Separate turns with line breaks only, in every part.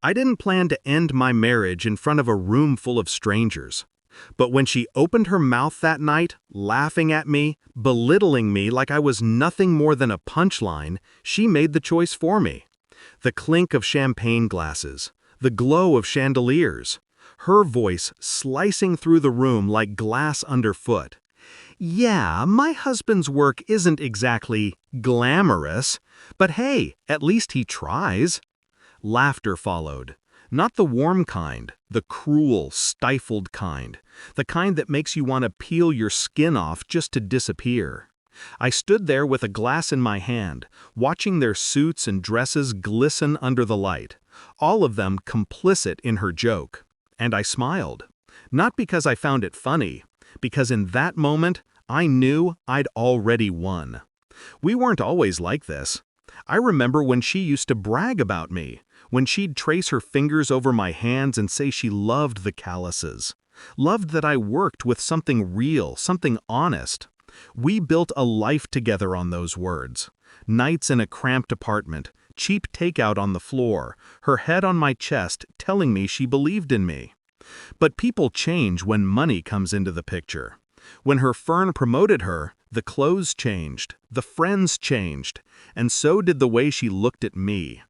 I didn't plan to end my marriage in front of a room full of strangers. But when she opened her mouth that night, laughing at me, belittling me like I was nothing more than a punchline, she made the choice for me. The clink of champagne glasses, the glow of chandeliers, her voice slicing through the room like glass underfoot. Yeah, my husband's work isn't exactly glamorous, but hey, at least he tries. Laughter followed. Not the warm kind, the cruel, stifled kind. The kind that makes you want to peel your skin off just to disappear. I stood there with a glass in my hand, watching their suits and dresses glisten under the light, all of them complicit in her joke. And I smiled. Not because I found it funny, because in that moment, I knew I'd already won. We weren't always like this. I remember when she used to brag about me, when she'd trace her fingers over my hands and say she loved the calluses, loved that I worked with something real, something honest. We built a life together on those words. Nights in a cramped apartment, cheap takeout on the floor, her head on my chest telling me she believed in me. But people change when money comes into the picture. When her firm promoted her, the clothes changed, the friends changed, and so did the way she looked at me.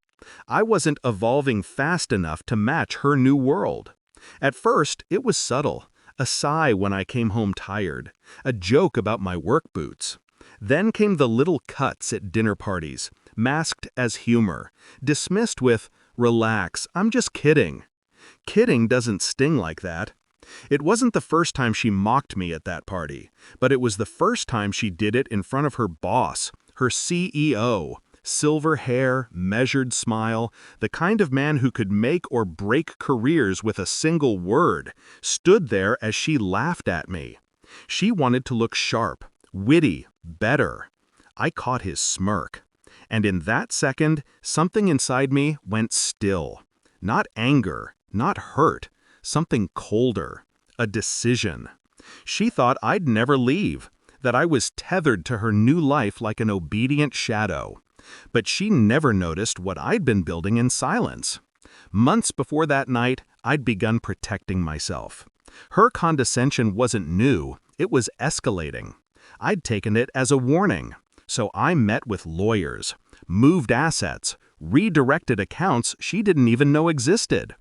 I wasn't evolving fast enough to match her new world. At first, it was subtle, a sigh when I came home tired, a joke about my work boots. Then came the little cuts at dinner parties, masked as humor, dismissed with, "Relax, I'm just kidding." Kidding doesn't sting like that. It wasn't the first time she mocked me at that party, but it was the first time she did it in front of her boss, her CEO. Silver hair, measured smile, the kind of man who could make or break careers with a single word, stood there as she laughed at me. She wanted to look sharp, witty, better. I caught his smirk. And in that second, something inside me went still. Not anger, not hurt, something colder, a decision. She thought I'd never leave, that I was tethered to her new life like an obedient shadow. But she never noticed what I'd been building in silence. Months before that night, I'd begun protecting myself. Her condescension wasn't new, it was escalating. I'd taken it as a warning, so I met with lawyers, moved assets, redirected accounts she didn't even know existed.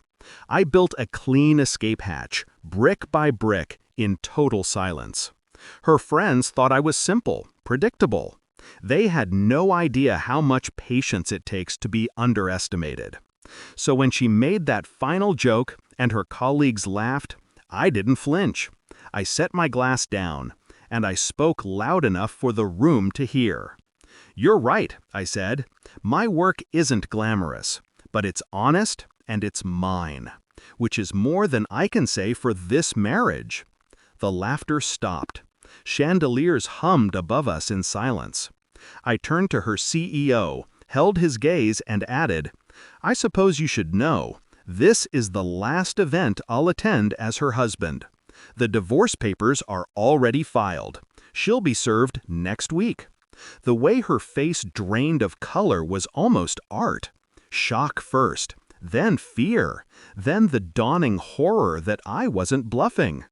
I built a clean escape hatch, brick by brick, in total silence. Her friends thought I was simple, predictable. They had no idea how much patience it takes to be underestimated. So when she made that final joke and her colleagues laughed, I didn't flinch. I set my glass down, and I spoke loud enough for the room to hear. "You're right," I said. "My work isn't glamorous, but it's honest and it's mine, which is more than I can say for this marriage." The laughter stopped. Chandeliers hummed above us in silence. I turned to her CEO, held his gaze, and added, "I suppose you should know, this is the last event I'll attend as her husband. The divorce papers are already filed. She'll be served next week." The way her face drained of color was almost art. Shock first, then fear, then the dawning horror that I wasn't bluffing.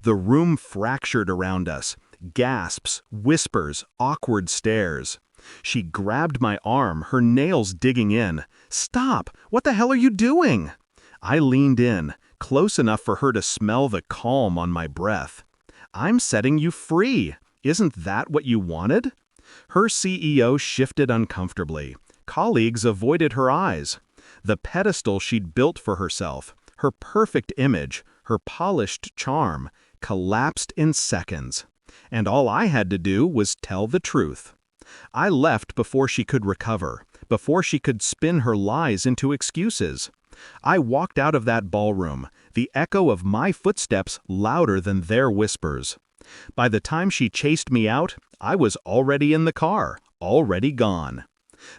The room fractured around us, gasps, whispers, awkward stares. She grabbed my arm, her nails digging in. "Stop! What the hell are you doing?" I leaned in, close enough for her to smell the calm on my breath. "I'm setting you free. Isn't that what you wanted?" Her CEO shifted uncomfortably. Colleagues avoided her eyes. The pedestal she'd built for herself, her perfect image, her polished charm, collapsed in seconds. And all I had to do was tell the truth. I left before she could recover, before she could spin her lies into excuses. I walked out of that ballroom, the echo of my footsteps louder than their whispers. By the time she chased me out, I was already in the car, already gone.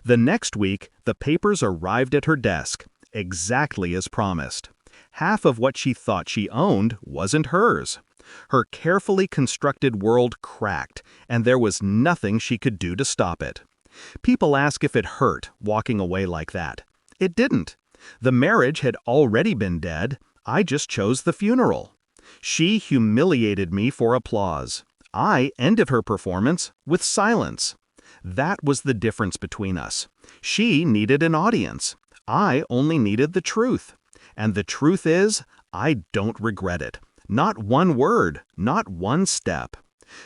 The next week, the papers arrived at her desk, exactly as promised. Half of what she thought she owned wasn't hers. Her carefully constructed world cracked, and there was nothing she could do to stop it. People ask if it hurt, walking away like that. It didn't. The marriage had already been dead, I just chose the funeral. She humiliated me for applause. I ended her performance with silence. That was the difference between us. She needed an audience. I only needed the truth. And the truth is, I don't regret it. Not one word, not one step.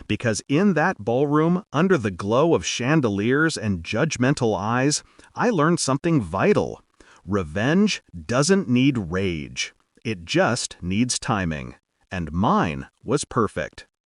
Because in that ballroom, under the glow of chandeliers and judgmental eyes, I learned something vital. Revenge doesn't need rage. It just needs timing. And mine was perfect.